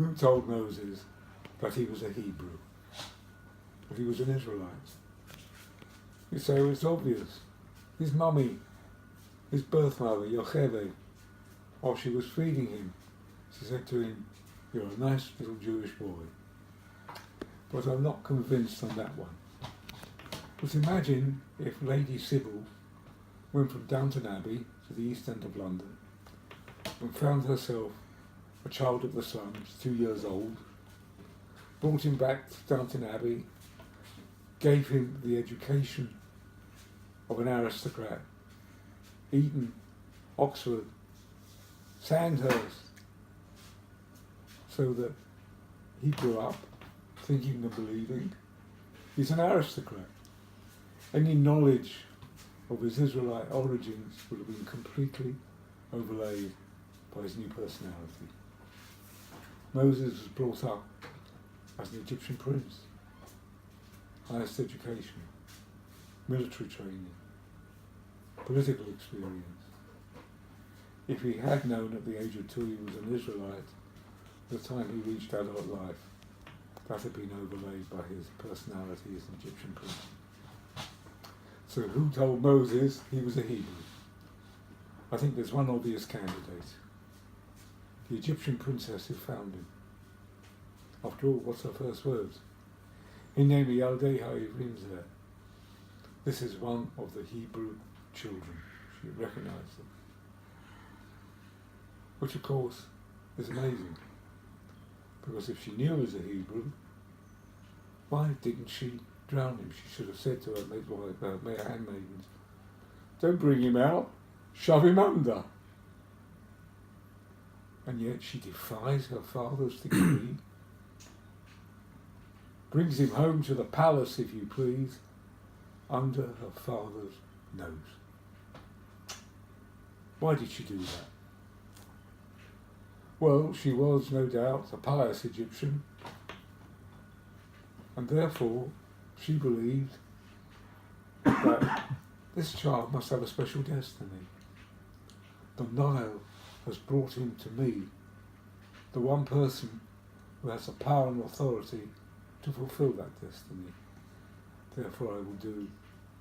Who told Moses that he was a Hebrew? That he was an Israelite? You say, well, it's obvious. His mummy, his birth mother, Yocheved, while she was feeding him, she said to him, "You're a nice little Jewish boy." But I'm not convinced on that one. But imagine if Lady Sybil went from Downton Abbey to the East End of London and found herself a child of the slums, 2 years old, brought him back to Downton Abbey, gave him the education of an aristocrat, Eton, Oxford, Sandhurst, so that he grew up thinking and believing he's an aristocrat. Any knowledge of his Israelite origins would have been completely overlaid by his new personality. Moses was brought up as an Egyptian prince, highest education, military training, political experience. If he had known at the age of 2 he was an Israelite, by the time he reached adult life, that had been overlaid by his personality as an Egyptian prince. So who told Moses he was a Hebrew? I think there's one obvious candidate. The Egyptian princess who found him. After all, what's her first words? Hinei yaldei ha'ivrim zeh. This is one of the Hebrew children. She recognized them. Which of course is amazing. Because if she knew he was a Hebrew, why didn't she drown him? She should have said to her handmaidens, "Don't bring him out, shove him under." And yet she defies her father's decree, brings him home to the palace, if you please, under her father's nose. Why did she do that? Well, she was, no doubt, a pious Egyptian, and therefore she believed that this child must have a special destiny. The Nile has brought him to me, the one person who has the power and authority to fulfill that destiny. Therefore I will do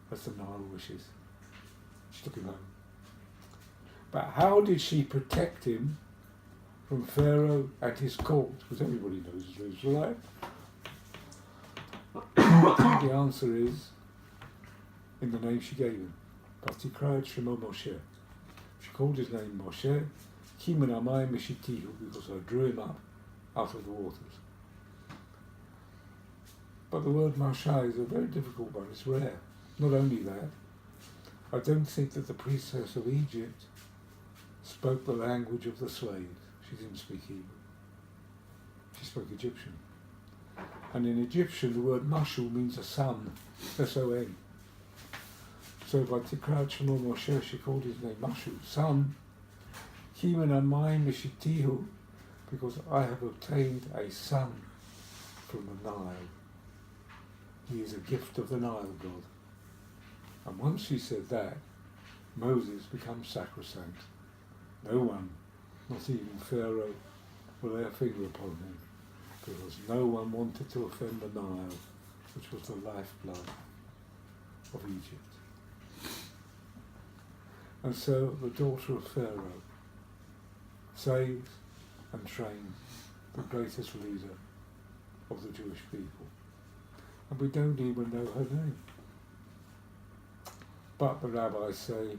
as the Nile wishes. She took him home. But how did she protect him from Pharaoh and his court? Because everybody knows he's Israelite. I think the answer is in the name she gave him. Vatikra Shemo Moshe. She called his name Moshe, Kimen Amayim Mishitihu, because I drew him up out of the waters. But the word Moshe is a very difficult one, it's rare. Not only that, I don't think that the princess of Egypt spoke the language of the slaves. She didn't speak Hebrew. She spoke Egyptian. And in Egyptian, the word mashul means a son, S-O-N. So by Tikrat Shemo Moshe, she called his name Mashul, son, Kimen Amayim Mishitihu, because I have obtained a son from the Nile. He is a gift of the Nile God. And once she said that, Moses becomes sacrosanct. No one, not even Pharaoh, will lay a finger upon him, because no one wanted to offend the Nile, which was the lifeblood of Egypt. And so the daughter of Pharaoh saves and trains the greatest leader of the Jewish people. And we don't even know her name. But the rabbis say,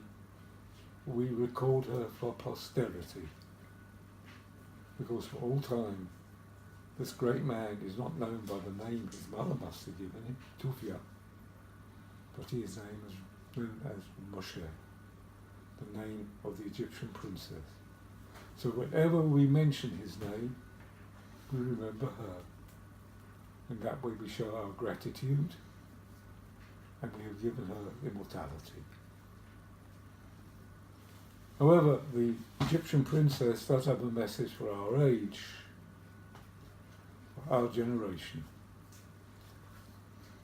we record her for posterity, because for all time, this great man is not known by the name his mother must have given him, Tufia, but his name is known as Moshe, the name of the Egyptian princess. So whenever we mention his name, we remember her. In that way we show our gratitude, and we have given her immortality. However, the Egyptian princess does have a message for our age, for our generation,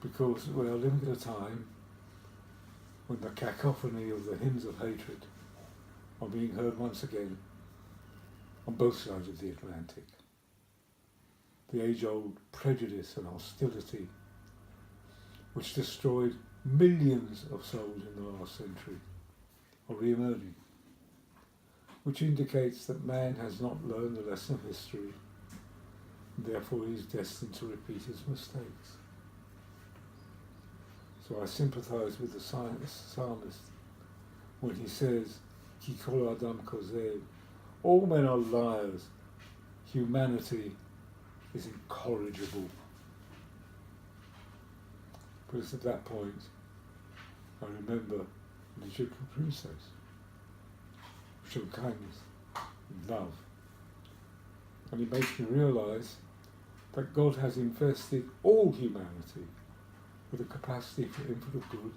because we are living at a time when the cacophony of the hymns of hatred are being heard once again on both sides of the Atlantic. the age-old prejudice and hostility which destroyed millions of souls in the last century are re-emerging, which indicates that man has not learned the lesson of history and therefore he is destined to repeat his mistakes. So I sympathise with the psalmist when he says, Ki kol adam kozev, all men are liars, humanity is incorrigible. But it's at that point I remember the Egyptian princess showed kindness and love. And it makes me realise that God has invested all humanity with a capacity for infinite good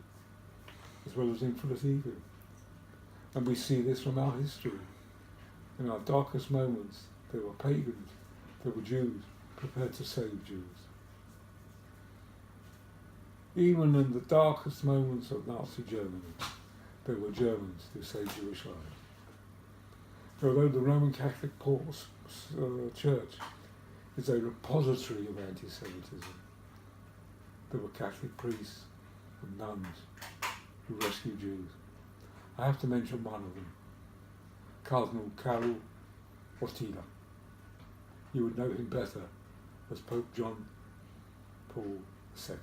as well as infinite evil. And we see this from our history. In our darkest moments, there were pagans, there were Jews prepared to save Jews. Even in the darkest moments of Nazi Germany, there were Germans who saved Jewish lives. Although the Roman Catholic Church is a repository of anti-Semitism, there were Catholic priests and nuns who rescued Jews. I have to mention one of them, Cardinal Karol Wojtyla. You would know him better as Pope John Paul II.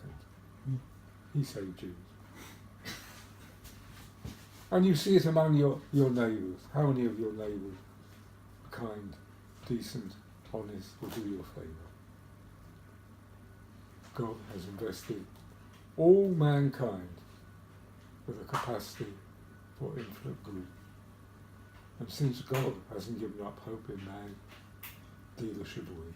He saved Jews. And you see it among your neighbours. How many of your neighbours are kind, decent, honest, will do you a favour? God has invested all mankind with a capacity for infinite good. And since God hasn't given up hope in man, neither should we.